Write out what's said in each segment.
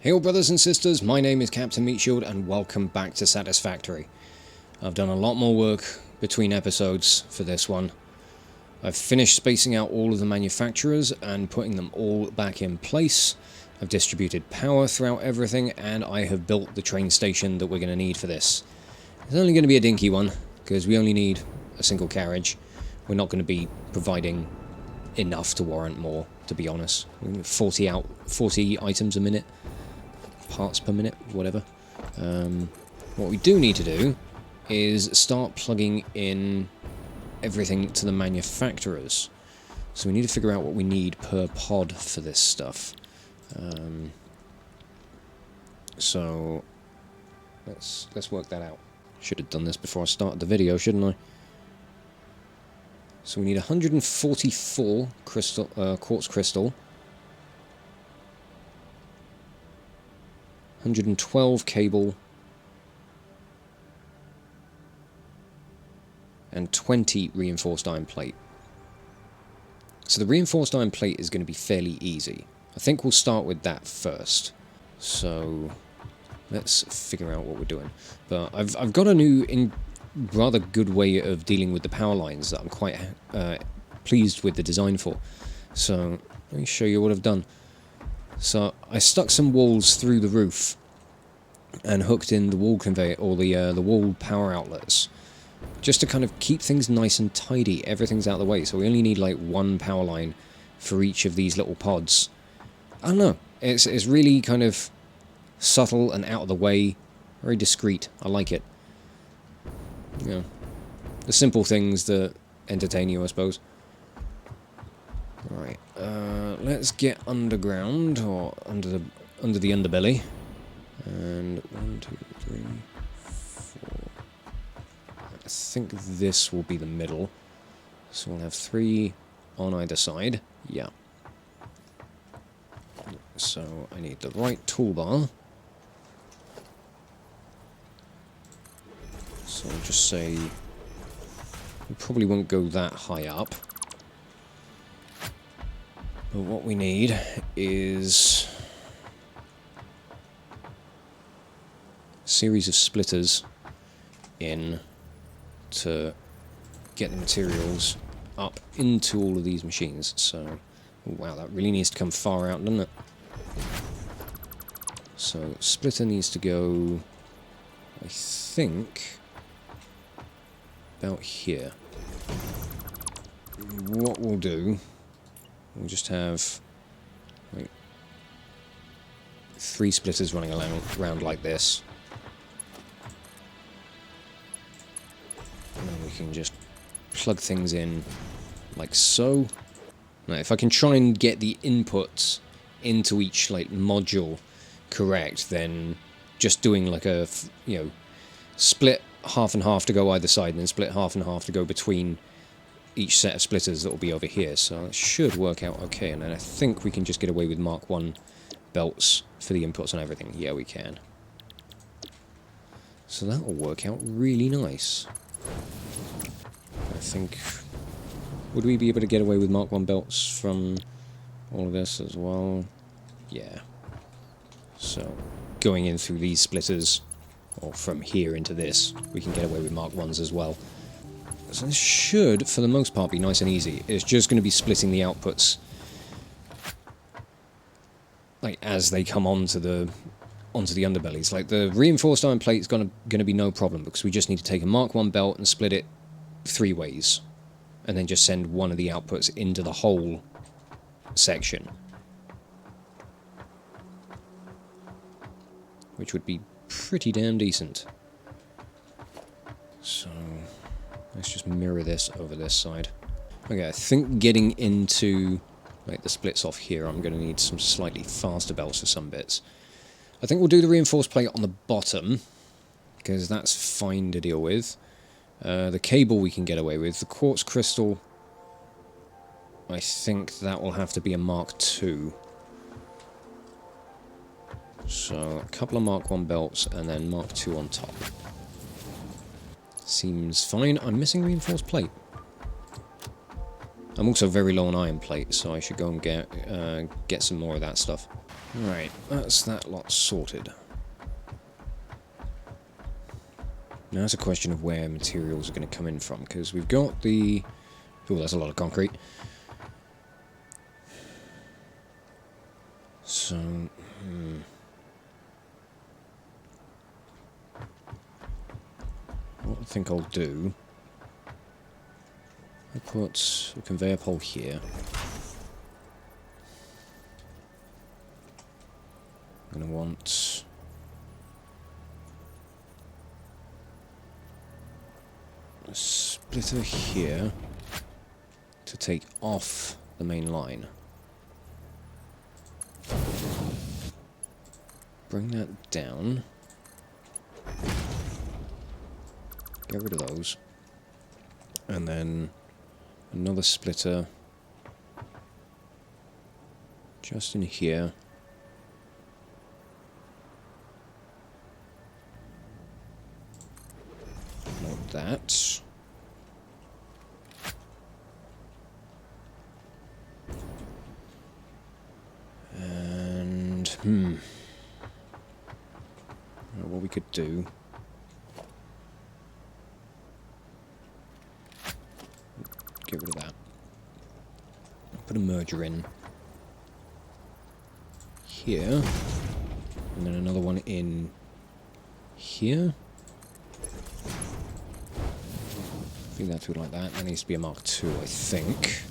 Hail brothers and sisters, my name is Captain Meatshield and welcome back to Satisfactory. I've done a lot more work between episodes for this one. I've finished spacing out all of the manufacturers and putting them all back in place. I've distributed power throughout everything and I have built the train station that we're going to need for this. It's only going to be a dinky one because we only need a single carriage. We're not going to be providing enough to warrant more, to be honest. 40 items a minute. Parts per minute, whatever. What we do need to do is start plugging in everything to the manufacturers. So we need to figure out what we need per pod for this stuff. So let's work that out. Should have done this before I started the video, shouldn't I? So we need 144 quartz crystal. 112 cable and 20 reinforced iron plate. So the reinforced iron plate is going to be fairly easy. I think we'll start with that first. So let's figure out what we're doing. But I've got a new rather good way of dealing with the power lines that I'm quite pleased with the design for. So let me show you what I've done. So I stuck some walls through the roof and hooked in the wall conveyor or the wall power outlets, just to kind of keep things nice and tidy. Everything's out of the way, so we only need like one power line for each of these little pods. I don't know. It's really kind of subtle and out of the way, very discreet. I like it. You know, the simple things that entertain you, I suppose. Right, let's get underground, or under the underbelly. And 1, 2, 3, 4. I think this will be the middle. So we'll have 3 on either side. Yeah. So I need the right toolbar. So I'll just say we probably won't go that high up. But what we need is a series of splitters in to get the materials up into all of these machines. So, wow, that really needs to come far out, doesn't it? So, splitter needs to go, I think, about here. What we'll do, we'll just have like 3 splitters running around like this. And then we can just plug things in like so. Now, if I can try and get the inputs into each like module correct, then just doing like a, you know, split half and half to go either side and then split half and half to go between each set of splitters that will be over here, so it should work out okay. And then I think we can just get away with Mark 1 belts for the inputs and everything. Yeah, we can. So that will work out really nice. I think... would we be able to get away with Mark 1 belts from all of this as well? Yeah. So, going in through these splitters, or from here into this, we can get away with Mark 1s as well. So this should, for the most part, be nice and easy. It's just going to be splitting the outputs, like, as they come onto the underbellies. Like, the reinforced iron plate is going to be no problem, because we just need to take a Mark 1 belt and split it 3 ways, and then just send one of the outputs into the whole section, which would be pretty damn decent. So let's just mirror this over this side. Okay, I think getting into like the splits off here, I'm going to need some slightly faster belts for some bits. I think we'll do the reinforced plate on the bottom, because that's fine to deal with. The cable we can get away with. The quartz crystal, I think that will have to be a Mark II. So a couple of Mark 1 belts and then Mark II on top. Seems fine. I'm missing reinforced plate. I'm also very low on iron plate, so I should go and get some more of that stuff. Right, that's that lot sorted. Now it's a question of where materials are going to come in from, because we've got the... Oh, that's a lot of concrete. So... What I think I'll do... I'll put a conveyor pole here. I'm going to want... a splitter here to take off the main line. Bring that down. Get rid of those. And then another splitter just in here. Like that. And, what we could do... Get rid of that. Put a merger in here. And then another one in here. Feed that through like that. That needs to be a Mark II, I think.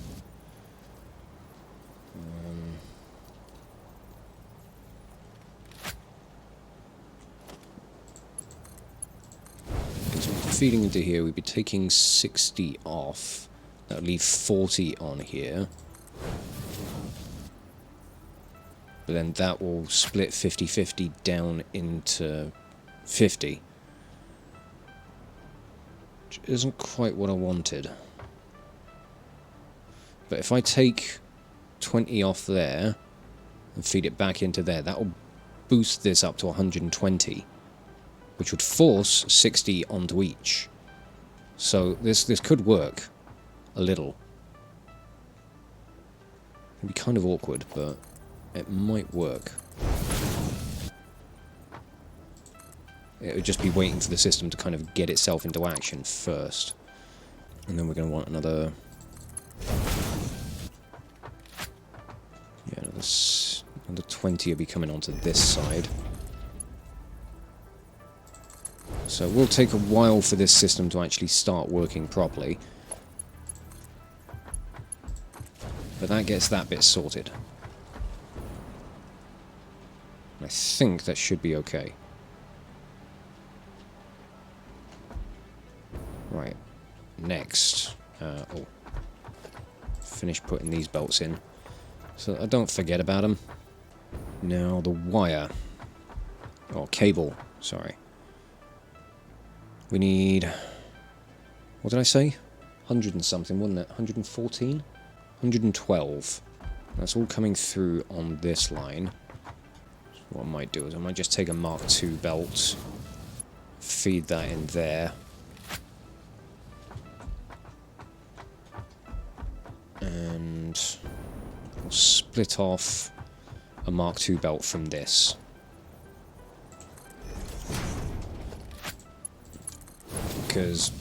Feeding into here, we'd be taking 60 off. That would leave 40 on here. But then that will split 50-50 down into 50. Which isn't quite what I wanted. But if I take 20 off there and feed it back into there, that will boost this up to 120. Which would force 60 onto each. So this could work a little. It'd be kind of awkward, but it might work. It would just be waiting for the system to kind of get itself into action first. And then we're going to want another... Yeah, another 20 will be coming onto this side. So it will take a while for this system to actually start working properly. But that gets that bit sorted. I think that should be okay. Right. Next. Finish putting these bolts in. So I don't forget about them. Now the wire. Or cable, sorry. We need... What did I say? 100 and something, wasn't it? 114? 112. That's all coming through on this line. So what I might do is I might just take a Mark II belt, feed that in there, and we'll split off a Mark II belt from this. Because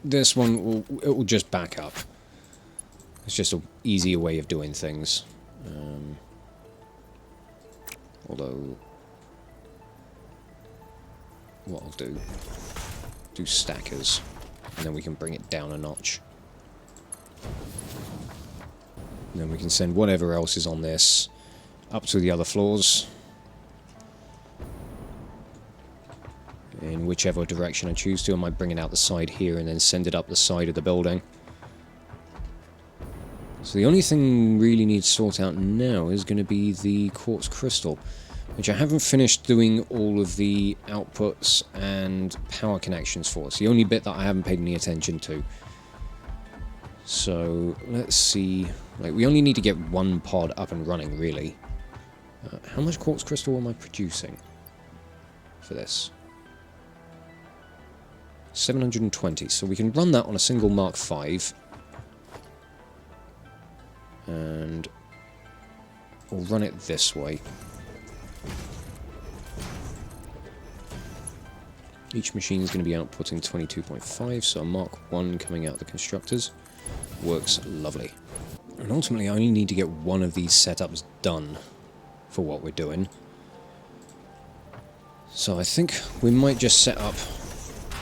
this one will just back up. It's just an easier way of doing things. Although, what I'll do stackers, and then we can bring it down a notch. And then we can send whatever else is on this up to the other floors. In whichever direction I choose to. I might bring it out the side here and then send it up the side of the building. So the only thing really needs to sort out now is going to be the quartz crystal, which I haven't finished doing all of the outputs and power connections for. It's the only bit that I haven't paid any attention to. So let's see. Like, we only need to get one pod up and running, really. How much quartz crystal am I producing for this? 720, so we can run that on a single Mark V. And we'll run it this way. Each machine is going to be outputting 22.5, so a Mark 1 coming out of the constructors works lovely. And ultimately I only need to get one of these setups done for what we're doing. So I think we might just set up...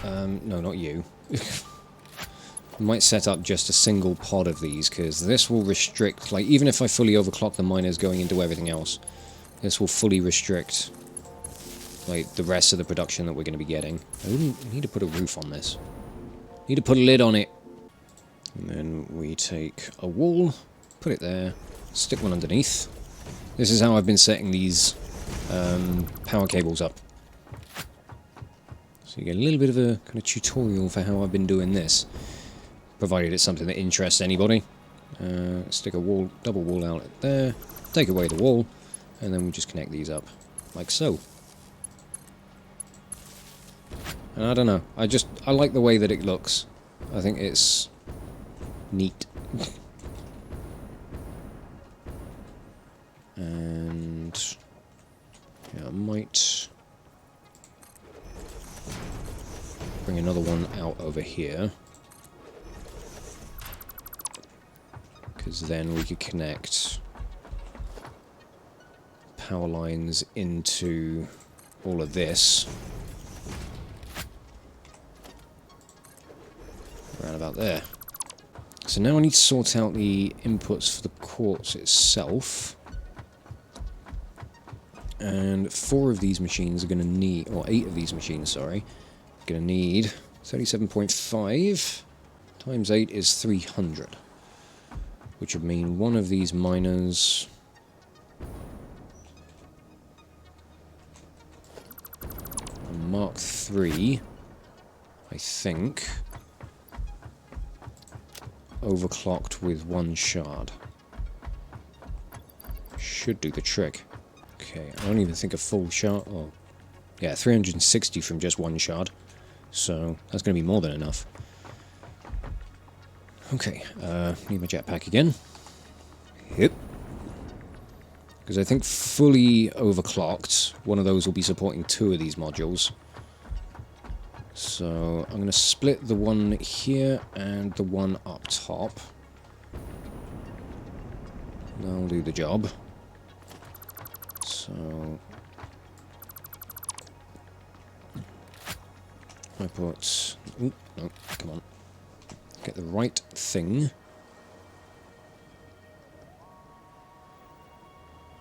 no, not you. We might set up just a single pod of these, because this will restrict... Like, even if I fully overclock the miners going into everything else, this will fully restrict, like, the rest of the production that we're going to be getting. I need to put a roof on this. Need to put a lid on it. And then we take a wall, put it there, stick one underneath. This is how I've been setting these power cables up. So you get a little bit of a kind of tutorial for how I've been doing this, provided it's something that interests anybody. Stick a wall, double wall out there, take away the wall, and then we just connect these up, like so. And I don't know, I like the way that it looks. I think it's neat. And yeah, I might bring another one out over here, because then we could connect power lines into all of this around about there. So now I need to sort out the inputs for the quartz itself. And 4 of these machines are going to need, or 8 of these machines, sorry, are going to need 37.5 times 8 is 300. Which would mean one of these miners... Mark 3, I think, overclocked with 1 shard. Should do the trick. Okay, I don't even think a full shard... Oh, yeah, 360 from just 1 shard. So, that's going to be more than enough. Okay, need my jetpack again. Yep. Because I think fully overclocked, one of those will be supporting 2 of these modules. So, I'm going to split the one here and the one up top. That'll do the job. So... I put... Ooh, no, come on. Get the right thing.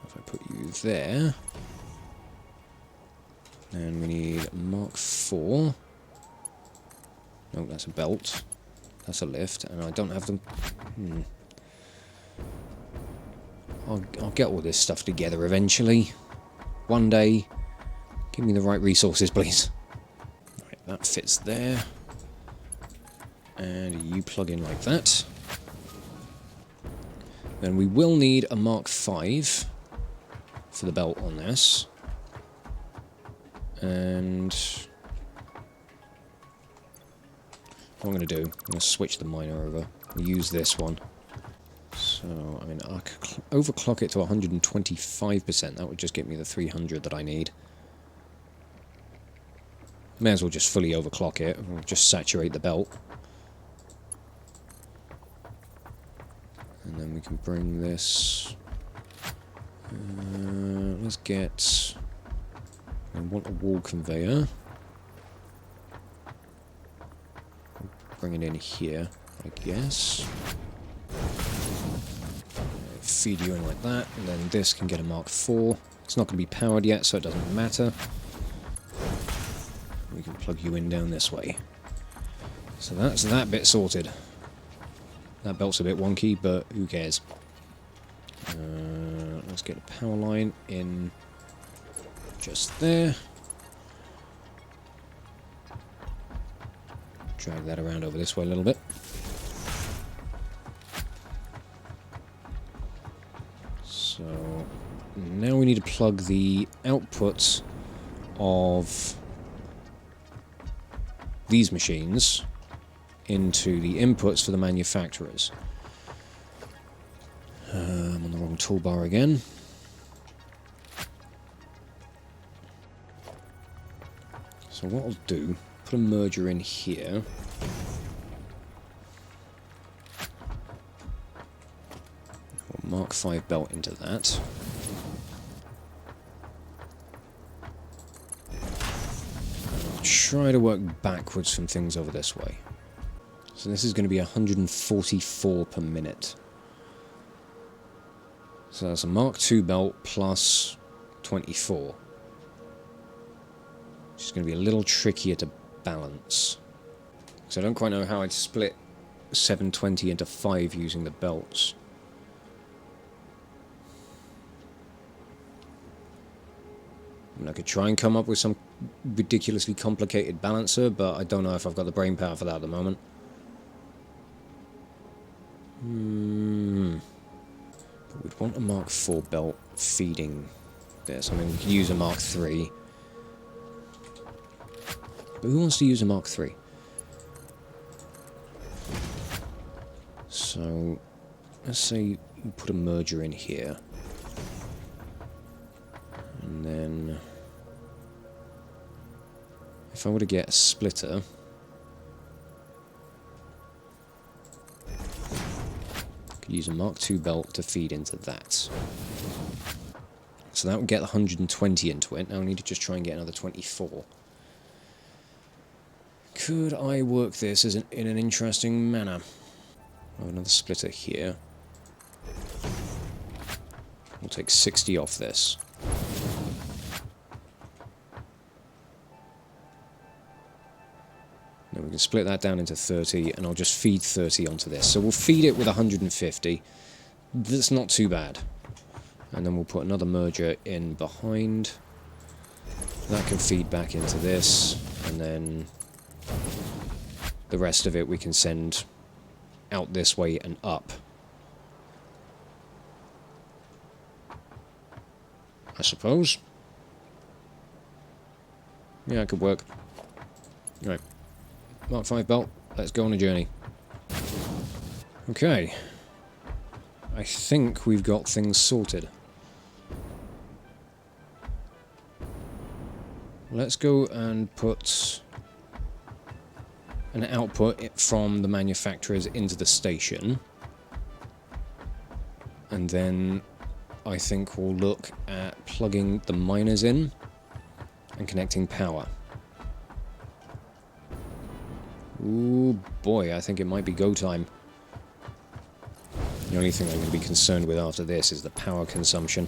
If I put you there... Then we need Mark 4. No, that's a belt. That's a lift, and I don't have them... I'll get all this stuff together eventually. One day. Give me the right resources, please. Right, that fits there. And you plug in like that. Then we will need a Mark 5 for the belt on this. And... what I'm going to do, I'm going to switch the miner over. We'll use this one. So, I mean, I could overclock it to 125%. That would just get me the 300 that I need. May as well just fully overclock it. We'll just saturate the belt. And then we can bring this... let's get... I want a wall conveyor. Bring it in here, I guess. Feed you in like that, and then this can get a Mark 4. It's not going to be powered yet, so it doesn't matter. We can plug you in down this way. So that's that bit sorted. That belt's a bit wonky, but who cares? Let's get a power line in just there. Drag that around over this way a little bit. So now we need to plug the outputs of these machines into the inputs for the manufacturers. I'm on the wrong toolbar again. So So what I'll do, put a merger in here. We'll Mark 5 belt into that. I'll try to work backwards from things over this way. So this is going to be 144 per minute. So that's a Mark 2 belt plus 24. Which is going to be a little trickier to balance. So I don't quite know how I'd split 720 into 5 using the belts. I mean, I could try and come up with some ridiculously complicated balancer, but I don't know if I've got the brain power for that at the moment. But we'd want a Mark 4 belt feeding this. I mean, we could use a Mark 3. But who wants to use a Mark 3? So, let's say you put a merger in here. And then, if I were to get a splitter, I could use a Mark 2 belt to feed into that. So that would get 120 into it. Now I need to just try and get another 24. Could I work this as in an interesting manner? Oh, another splitter here. We'll take 60 off this. Then we can split that down into 30, and I'll just feed 30 onto this. So we'll feed it with 150. That's not too bad. And then we'll put another merger in behind. That can feed back into this, and then the rest of it we can send out this way and up. I suppose. Yeah, it could work. Right. Mark 5 belt, let's go on a journey. Okay. I think we've got things sorted. Let's go and put an output from the manufacturers into the station. And then I think we'll look at plugging the miners in and connecting power. Ooh boy, I think it might be go time. The only thing I'm going to be concerned with after this is the power consumption.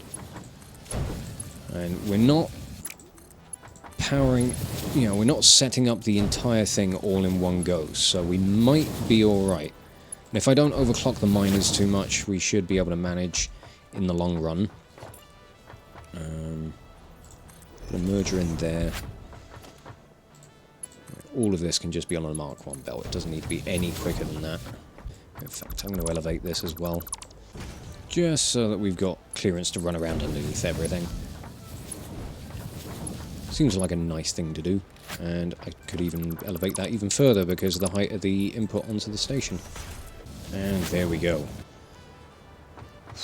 And we're not powering, you know, we're not setting up the entire thing all in one go, so we might be alright. And if I don't overclock the miners too much, we should be able to manage in the long run. Put a merger in there. All of this can just be on a Mark 1 belt. It doesn't need to be any quicker than that. In fact, I'm going to elevate this as well. Just so that we've got clearance to run around underneath everything. Seems like a nice thing to do. And I could even elevate that even further because of the height of the input onto the station. And there we go.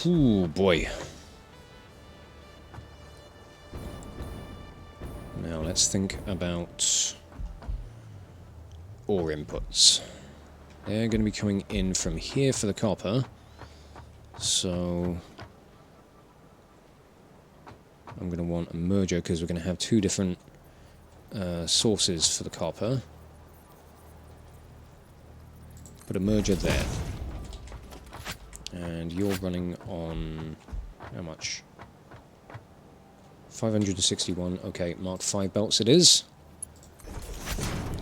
Ooh, boy. Now let's think about ore inputs. They're going to be coming in from here for the copper. So I'm going to want a merger because we're going to have two different sources for the copper. Put a merger there. And you're running on how much? 561. Okay, Mark 5 belts it is.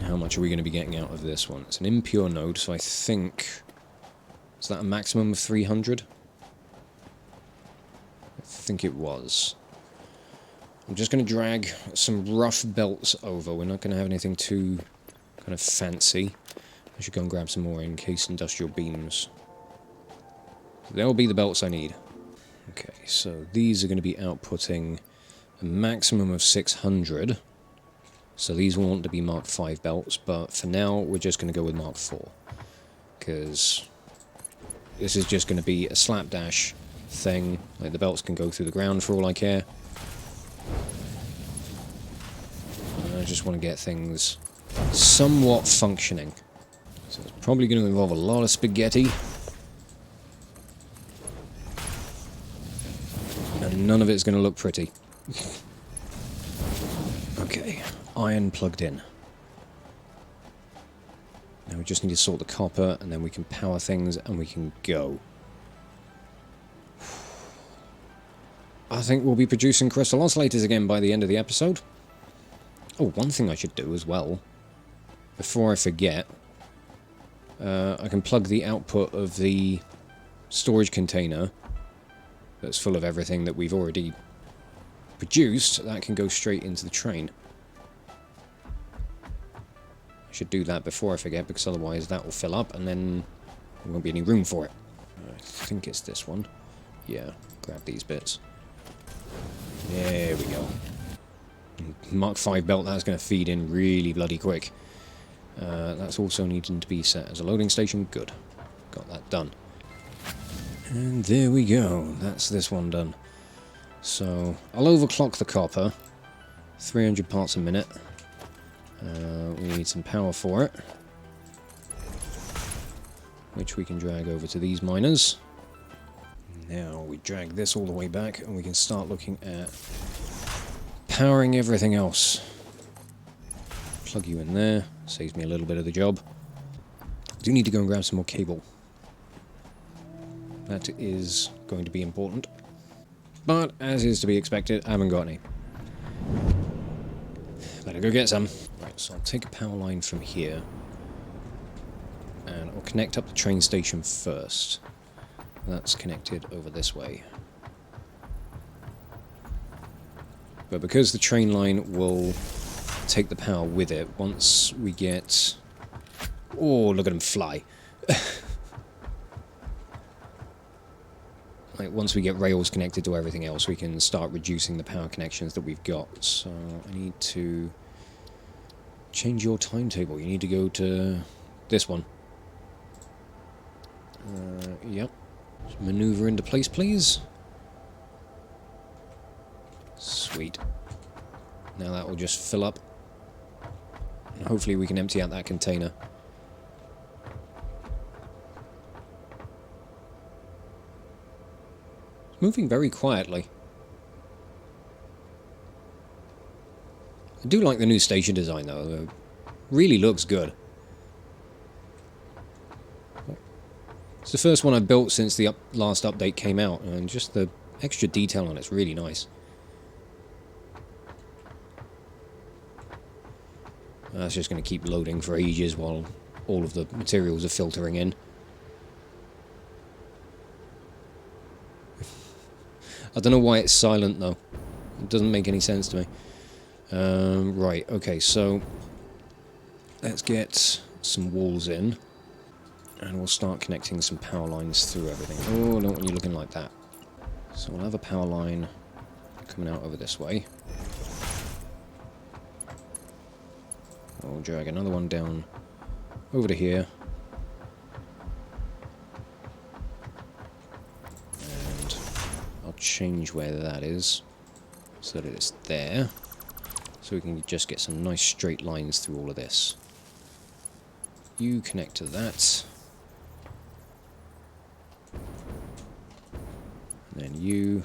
How much are we going to be getting out of this one? It's an impure node, so I think... Is that a maximum of 300? I think it was. I'm just going to drag some rough belts over. We're not going to have anything too kind of fancy. I should go and grab some more encased industrial beams. They'll be the belts I need. Okay, so these are going to be outputting a maximum of 600. So these will want to be Mark 5 belts, but for now we're just going to go with Mark 4. Because this is just going to be a slapdash thing. Like, the belts can go through the ground for all I care. just want to get things somewhat functioning. So it's probably going to involve a lot of spaghetti. And none of it's going to look pretty. Okay, iron plugged in. Now we just need to sort the copper, and then we can power things, and we can go. I think we'll be producing Crystal Oscillators again by the end of the episode. Oh, one thing I should do as well, before I forget, I can plug the output of the storage container that's full of everything that we've already produced. That can go straight into the train. I should do that before I forget, because otherwise that will fill up and then there won't be any room for it. I think it's this one. Yeah, grab these bits. There we go. Mark 5 belt, that's going to feed in really bloody quick. That's also needing to be set as a loading station. Good. Got that done. And there we go. That's this one done. So, I'll overclock the copper. 300 parts a minute. We need some power for it, which we can drag over to these miners. Now we drag this all the way back and we can start looking at powering everything else. Plug you in there, saves me a little bit of the job. I do need to go and grab some more cable. That is going to be important. But, as is to be expected, I haven't got any. Better go get some. Right, so I'll take a power line from here. And I'll connect up the train station first. That's connected over this way. But because the train line will take the power with it, once we get... Oh, look at them fly. Like, once we get rails connected to everything else, we can start reducing the power connections that we've got. So, I need to change your timetable. You need to go to this one. Yep. Just maneuver into place, please. Sweet. Now that will just fill up. And hopefully we can empty out that container. It's moving very quietly. I do like the new station design though. It really looks good. It's the first one I've built since the last update came out, and just the extra detail on it's really nice. That's just going to keep loading for ages while all of the materials are filtering in. I don't know why it's silent though. It doesn't make any sense to me. Right, okay, so let's get some walls in. And we'll start connecting some power lines through everything. Oh, I don't want you looking like that. So we'll have a power line coming out over this way. I'll drag another one down over to here. And I'll change where that is so that it's there. So we can just get some nice straight lines through all of this. You connect to that. And then you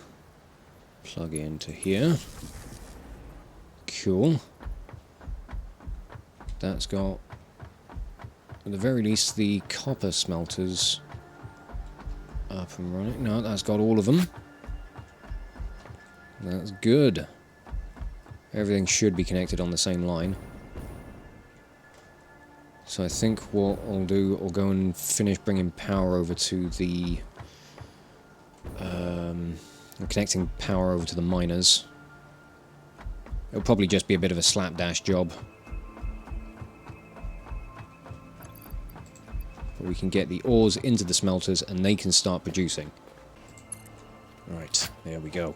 plug into here. Cool. That's got, at the very least, the copper smelters up and running. No, that's got all of them. That's good. Everything should be connected on the same line. So I think what I'll do, I'll go and finish bringing power over to the... connecting power over to the miners. It'll probably just be a bit of a slapdash job. But we can get the ores into the smelters and they can start producing. Right, there we go.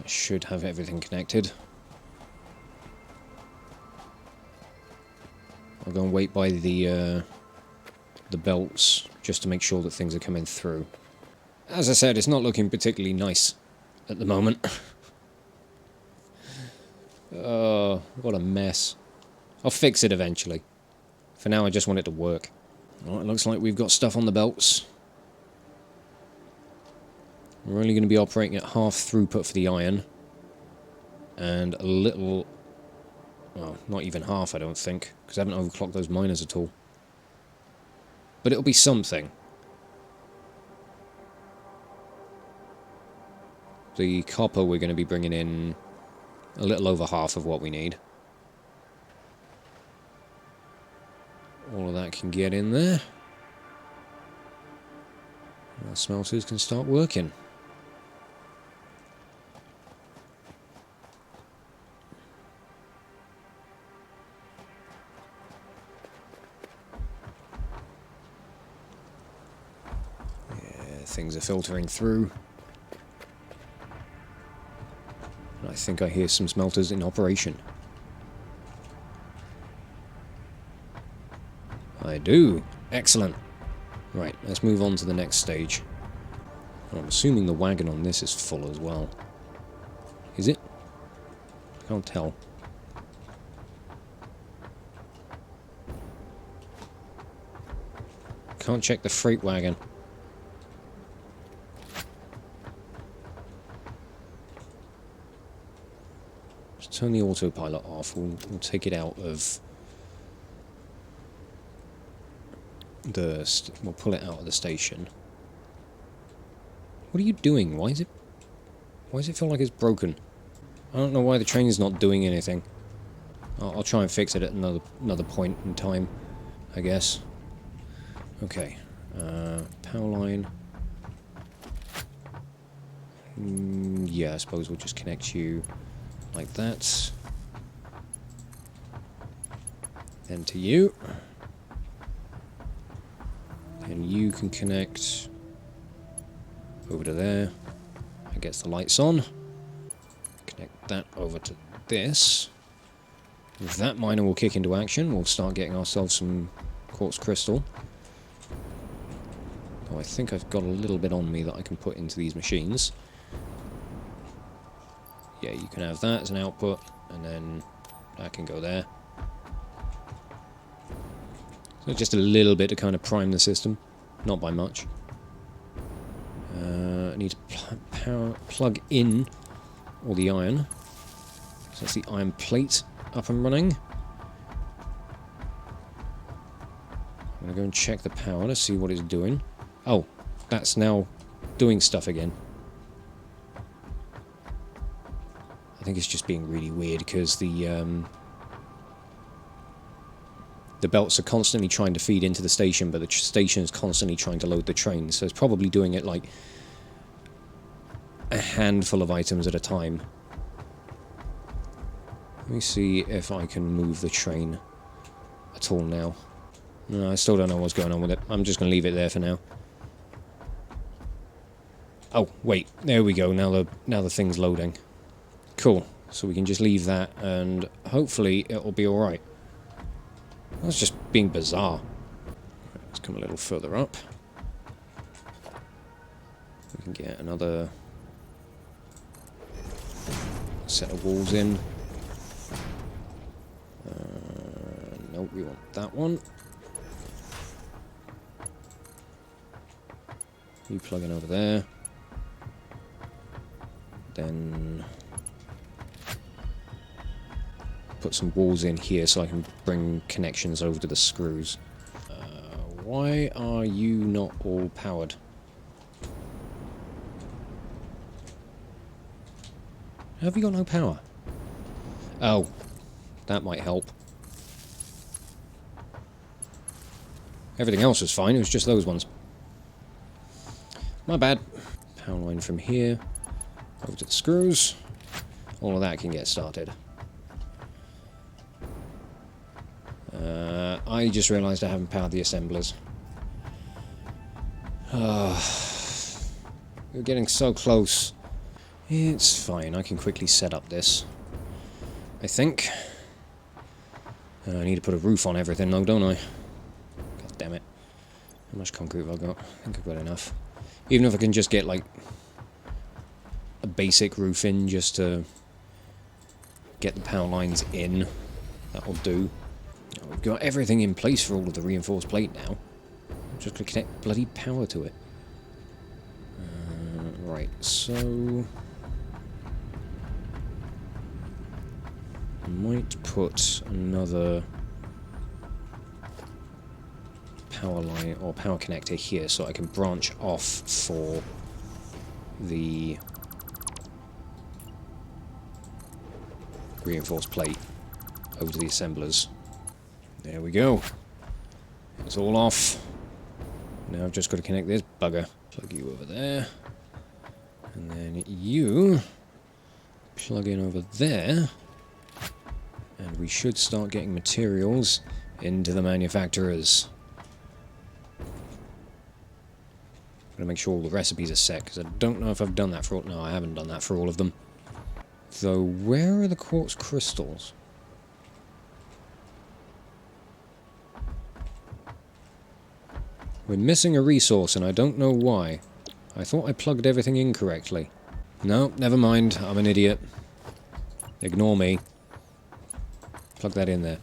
I should have everything connected. I'll go and wait by the belts just to make sure that things are coming through. As I said, it's not looking particularly nice at the moment. What a mess. I'll fix it eventually. For now, I just want it to work. Well, it looks like we've got stuff on the belts. We're only going to be operating at half throughput for the iron. And a little... well, not even half, I don't think. Because I haven't overclocked those miners at all. But it'll be something. The copper we're going to be bringing in a little over half of what we need. All of that can get in there. Our smelters can start working. Yeah, things are filtering through. I think I hear some smelters in operation. I do. Excellent. Right, let's move on to the next stage. I'm assuming the wagon on this is full as well. Is it? I can't tell. Can't check the freight wagon. Let's turn the autopilot off. We'll take it out of... we'll pull it out of the station. What are you doing? Why does it feel like it's broken? I don't know why the train's not doing anything. I'll try and fix it at another point in time, I guess. Okay. Power line. Yeah, I suppose we'll just connect you like that. Then to you. And you can connect over to there. That gets the lights on. Connect that over to this. If that miner will kick into action, we'll start getting ourselves some quartz crystal. Oh, I think I've got a little bit on me that I can put into these machines. Yeah, you can have that as an output, and then that can go there. So just a little bit to kind of prime the system, not by much. I need to plug in all the iron. So that's the iron plate up and running. I'm going to go and check the power to see what it's doing. Oh, that's now doing stuff again. I think it's just being really weird because the belts are constantly trying to feed into the station, but the station is constantly trying to load the train, so it's probably doing it like a handful of items at a time. Let me see if I can move the train at all now. No, I still don't know what's going on with it. I'm just going to leave it there for now. Oh, wait. There we go. Now the thing's loading. Cool. So we can just leave that, and hopefully it'll be alright. That's just being bizarre. Let's come a little further up. We can get another set of walls in. Nope, we want that one. You plug in over there. Then put some walls in here so I can bring connections over to the screws. Why are you not all powered? Have you got no power? Oh, that might help. Everything else was fine, it was just those ones. My bad. Power line from here over to the screws. All of that can get started. I just realised I haven't powered the assemblers. We're getting so close. It's fine, I can quickly set up this. I think. I need to put a roof on everything though, don't I? God damn it. How much concrete have I got? I think I've got enough. Even if I can just get, like, a basic roof in just to get the power lines in. That'll do. We've got everything in place for all of the reinforced plate now. I'm just going to connect bloody power to it. Right, so... I might put another power line or power connector here so I can branch off for the reinforced plate over to the assemblers. There we go. It's all off. Now I've just got to connect this bugger. Plug you over there. And then you plug in over there. And we should start getting materials into the manufacturers. I'm going to make sure all the recipes are set, because I don't know if I've done that for all... No, I haven't done that for all of them. Though, where are the quartz crystals? We're missing a resource, and I don't know why. I thought I plugged everything in correctly. No, never mind. I'm an idiot. Ignore me. Plug that in there.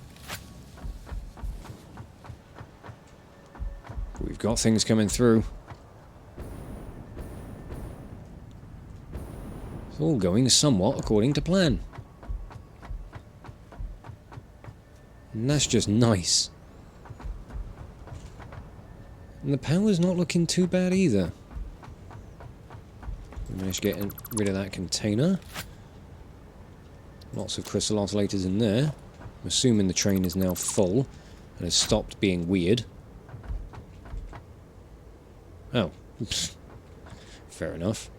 We've got things coming through. It's all going somewhat according to plan. And that's just nice. And the power's not looking too bad either. We managed to get rid of that container. Lots of crystal oscillators in there. I'm assuming the train is now full and has stopped being weird. Oh. Fair enough.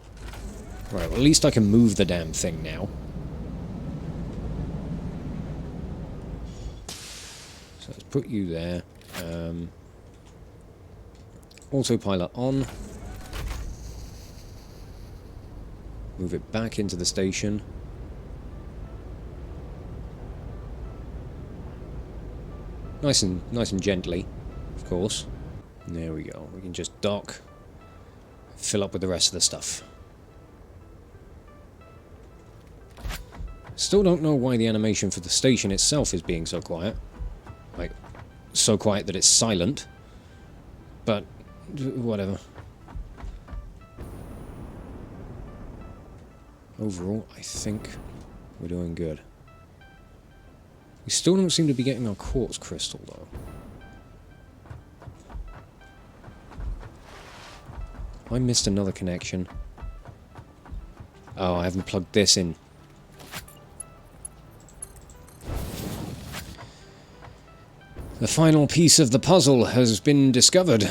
Right, well, at least I can move the damn thing now. So let's put you there. Autopilot on. Move it back into the station. Nice and gently, of course. There we go. We can just dock, fill up with the rest of the stuff. Still don't know why the animation for the station itself is being so quiet. Like, so quiet that it's silent. But, whatever. Overall, I think we're doing good. We still don't seem to be getting our quartz crystal, though. I missed another connection. Oh, I haven't plugged this in. The final piece of the puzzle has been discovered.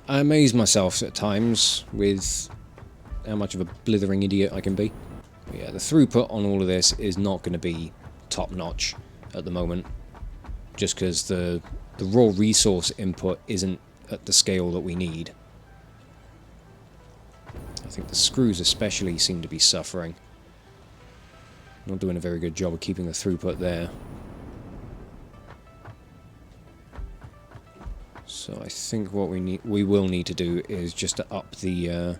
I amaze myself at times with how much of a blithering idiot I can be. But yeah, the throughput on all of this is not going to be top-notch at the moment, just because the raw resource input isn't at the scale that we need. I think the screws especially seem to be suffering. Not doing a very good job of keeping the throughput there. So I think what we will need to do is just to up the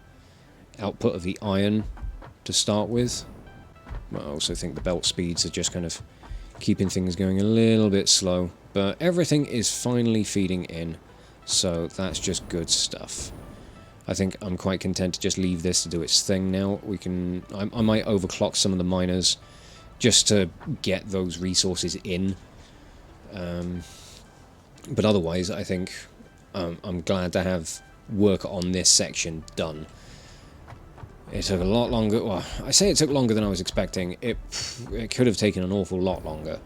output of the iron to start with. I also think the belt speeds are just kind of keeping things going a little bit slow, but everything is finally feeding in, so that's just good stuff. I think I'm quite content to just leave this to do its thing now. I might overclock some of the miners just to get those resources in, but otherwise I think I'm glad to have work on this section done. It took a lot longer. Well, I say it took longer than I was expecting. It could have taken an awful lot longer.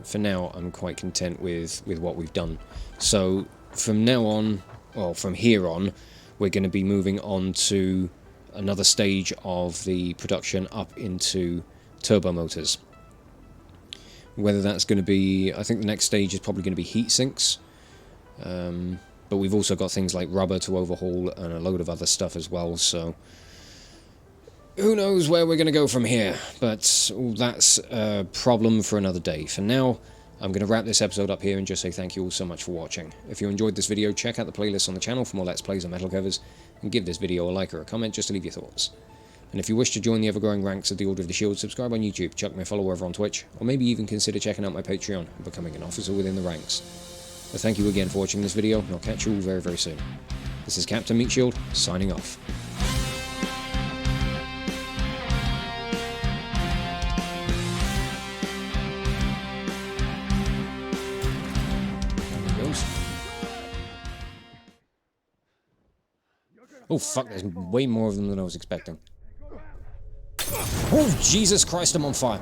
For now, I'm quite content with what we've done. So, from now on, well, from here on, we're going to be moving on to another stage of the production up into turbo motors. Whether that's going to be... I think the next stage is probably going to be heat sinks. But we've also got things like rubber to overhaul and a load of other stuff as well, so who knows where we're going to go from here, but that's a problem for another day. For now, I'm going to wrap this episode up here and just say thank you all so much for watching. If you enjoyed this video, check out the playlist on the channel for more Let's Plays and metal covers, and give this video a like or a comment just to leave your thoughts. And if you wish to join the ever-growing ranks of the Order of the Shield, subscribe on YouTube, chuck me a follow over on Twitch, or maybe even consider checking out my Patreon and becoming an officer within the ranks. But thank you again for watching this video, and I'll catch you all very, very soon. This is Captain Meatshield, signing off. Oh fuck, there's way more of them than I was expecting. Oh Jesus Christ, I'm on fire.